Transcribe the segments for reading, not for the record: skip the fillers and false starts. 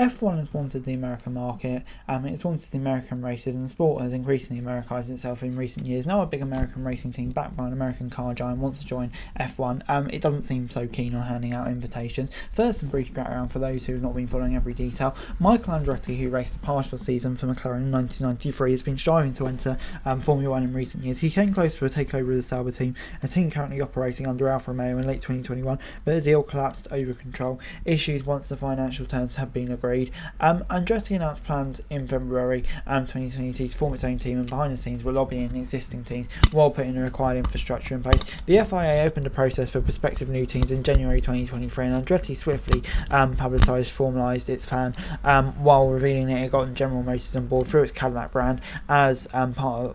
F1 has wanted the American market, it's wanted the American races, and the sport has increasingly Americanised itself in recent years. Now a big American racing team backed by an American car giant wants to join F1. It doesn't seem so keen on handing out invitations. First, some brief background for those who have not been following every detail. Michael Andretti, who raced a partial season for McLaren in 1993, has been striving to enter Formula 1 in recent years. He came close to a takeover of the Sauber team, a team currently operating under Alfa Romeo, in late 2021, but the deal collapsed over control issues once the financial terms have been agreed. Andretti announced plans in February 2022 to form its own team, and behind the scenes were lobbying existing teams while putting the required infrastructure in place. The FIA opened a process for prospective new teams in January 2023, and Andretti swiftly formalised its plan while revealing that it got General Motors on board through its Cadillac brand as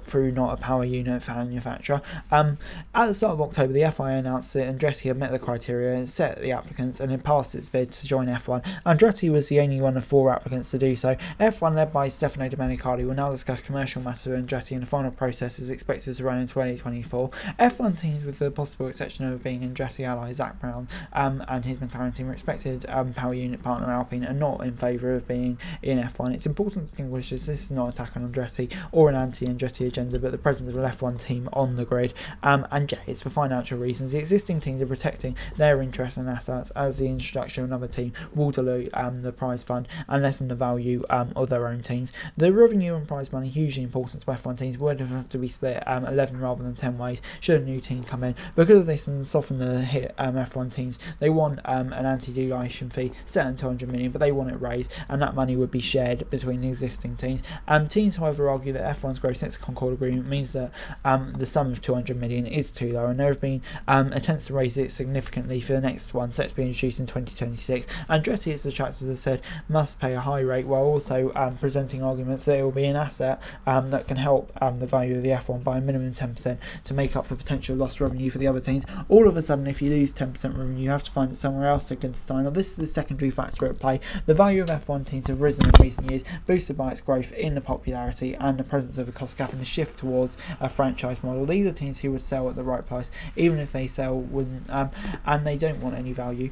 through not a power unit manufacturer. At the start of October, the FIA announced that Andretti had met the criteria and set the applicants and had passed its bid to join F1. Andretti was the only one of 4 applicants to do so. F1, led by Stefano Domenicali, will now discuss commercial matters with Andretti, and the final process is expected to run in 2024. F1 teams, with the possible exception of being Andretti ally Zak Brown and his McLaren team, are expected power unit partner Alpine, are not in favour of being in F1. It's important to distinguish this is not an attack on Andretti or an anti-Andretti agenda, but the presence of an F1 team on the grid. And yeah, it's for financial reasons. The existing teams are protecting their interests and assets, as the introduction of another team will dilute the prize fund and lessen the value of their own teams. The revenue and prize money, hugely important to F1 teams, would have to be split 11 rather than 10 ways should a new team come in. Because of this, and to soften the hit F1 teams, they want an anti-delegation fee set at 200 million, but they want it raised, and that money would be shared between the existing teams. Teams, however, argue that F1's growth since the Concord Agreement means that the sum of 200 million is too low, and there have been attempts to raise it significantly for the next one, set to be introduced in 2026. Andretti, its detractors have said, must pay a high rate, while also presenting arguments that it will be an asset that can help the value of the F1 by a minimum 10% to make up for potential lost revenue for the other teams. All of a sudden, if you lose 10% revenue, you have to find it somewhere else to sign. This is the secondary factor at play. The value of F1 teams have risen in recent years, boosted by its growth in the popularity and the presence of a cost cap and the shift towards a franchise model. These are teams who would sell at the right price, even if they sell wouldn't, and they don't want any value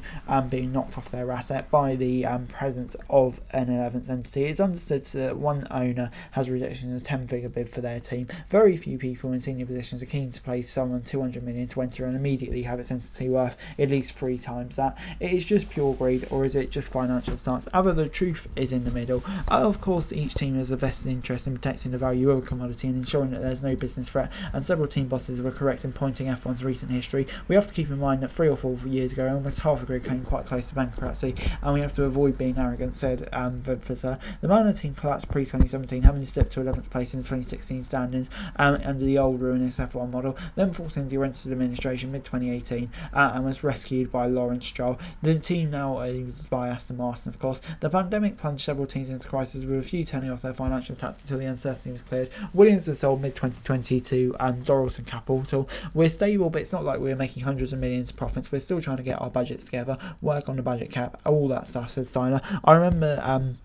being knocked off their asset by the presence of an 11th entity. It's understood that one owner has rejected a 10-figure bid for their team. Very few people in senior positions are keen to pay someone 200 million to enter and immediately have its entity worth at least 3 times that. It is just pure greed, or is it just financial stance? However, the truth is in the middle. Of course, each team has a vested interest in protecting the value of a commodity and ensuring that there's no business threat, and several team bosses were correct in pointing F1's recent history. We have to keep in mind that 3 or 4 years ago, almost half the grid came quite close to bankruptcy, and we have to avoid being arrogant, said Bedford. The Manor team collapsed pre-2017, having slipped to 11th place in the 2016 standings under the old ruinous F1 model, then forced into Rented administration mid-2018 and was rescued by Lawrence Stroll. The team now owned by Aston Martin, of course. The pandemic plunged several teams into crisis, with a few turning off their financial taps until the uncertainty was cleared. Williams was sold mid-2020 to Doralton Capital. We're stable, but it's not like we're making hundreds of millions of profits. We're still trying to get our budgets together, work on the budget cap, all that stuff, said Steiner. I remember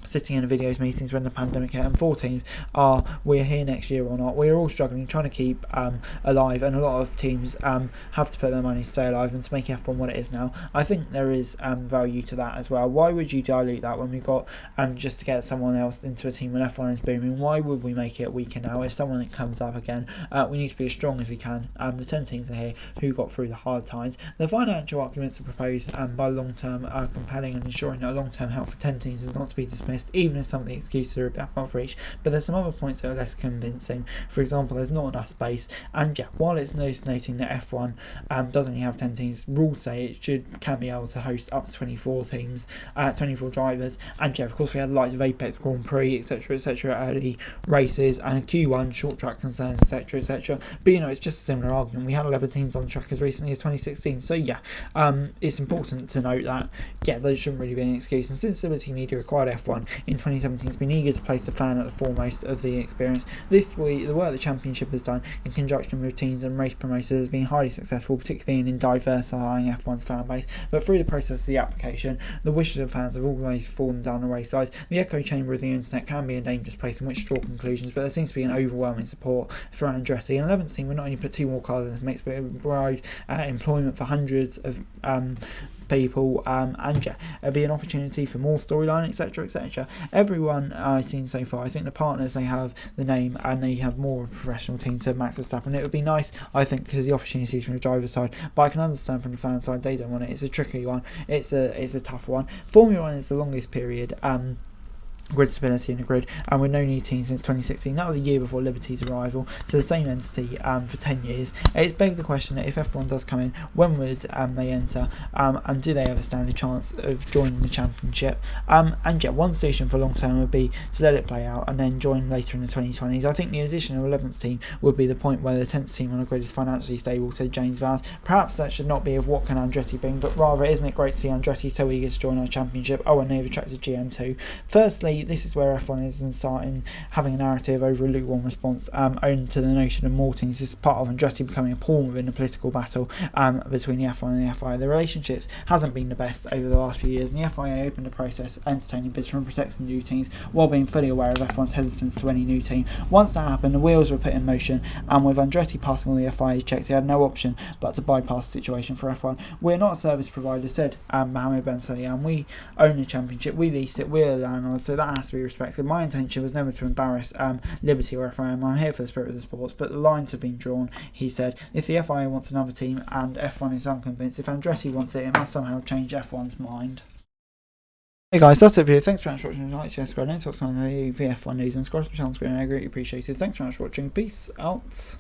sitting in the videos meetings when the pandemic hit, and 4 teams are we're here next year or not. We're all struggling, trying to keep alive, and a lot of teams have to put their money to stay alive and to make F1 what it is now. I think there is value to that as well. Why would you dilute that when we've got just to get someone else into a team when F1 is booming? Why would we make it weaker now? If someone comes up again, we need to be as strong as we can. The 10 teams are here who got through the hard times. The financial arguments are proposed by long-term are compelling, and ensuring that long-term help for 10 teams is not to be dismissed, even if some of the excuses are a bit out of reach. But there's some other points that are less convincing. For example, there's not enough space, and yeah, while it's worth noting that F1 doesn't only have 10 teams, rules say it can be able to host up to 24 teams, 24 drivers, and yeah, of course we had the likes of Apex Grand Prix, etc, early races, and Q1, short track concerns, etc. But it's just a similar argument. We had 11 teams on the track as recently as 2016, so yeah, it's important to note that there shouldn't really be any excuse. And since Liberty Media acquired F1 in 2017, it's been eager to place the fan at the foremost of the experience. This week, the work the championship has done in conjunction with teams and race promoters has been highly successful, particularly in diversifying F1's fan base. But through the process of the application, the wishes of fans have always fallen down the wayside. The echo chamber of the internet can be a dangerous place in which to draw conclusions, but there seems to be an overwhelming support for Andretti. And 11th team will not only put 2 more cars in the mix, but it will provide employment for hundreds of people, and yeah, it'll be an opportunity for more storyline, etc., etc. Everyone I've seen so far, I think the partners, they have the name and they have more professional teams to Max Verstappen. It would be nice, I think, because the opportunities from the driver's side, but I can understand from the fan side they don't want it. It's a tricky one. It's a tough one. Formula One is the longest period. Grid stability in the grid, and with no new team since 2016. That was a year before Liberty's arrival, so the same entity for 10 years. It's begs the question that if F1 does come in, when would they enter, and do they have a standard chance of joining the championship? And yeah, one solution for long term would be to let it play out and then join later in the 2020s. I think the addition of 11th team would be the point where the 10th team on the grid is financially stable, said James Vance. Perhaps that should not be of what can Andretti bring, but rather, isn't it great to see Andretti so eager to join our championship? Oh, and they've attracted GM too. Firstly, this is where F1 is in starting having a narrative over a lukewarm response owned to the notion of more teams. This is part of Andretti becoming a pawn within the political battle between the F1 and the FIA. The relationships hasn't been the best over the last few years, and the FIA opened a process entertaining bids from protecting new teams while being fully aware of F1's hesitance to any new team. Once that happened, the wheels were put in motion, and with Andretti passing all the FIA checks, he had no option but to bypass the situation for F1. We're not a service provider, said Mohammed Ben Sulayem. We own the championship, we lease it, we're the landlord, so that has to be respected. My intention was never to embarrass Liberty or FIA. I'm here for the spirit of the sports, but the lines have been drawn, he said. If the FIA wants another team and F1 is unconvinced, if Andretti wants it, it must somehow change F1's mind. Hey guys, that's it for you. Thanks very much for watching. Like, share, subscribe, and subscribe to the F1 news and subscribe to the channel. I greatly appreciate it. Thanks very much for watching. Peace out.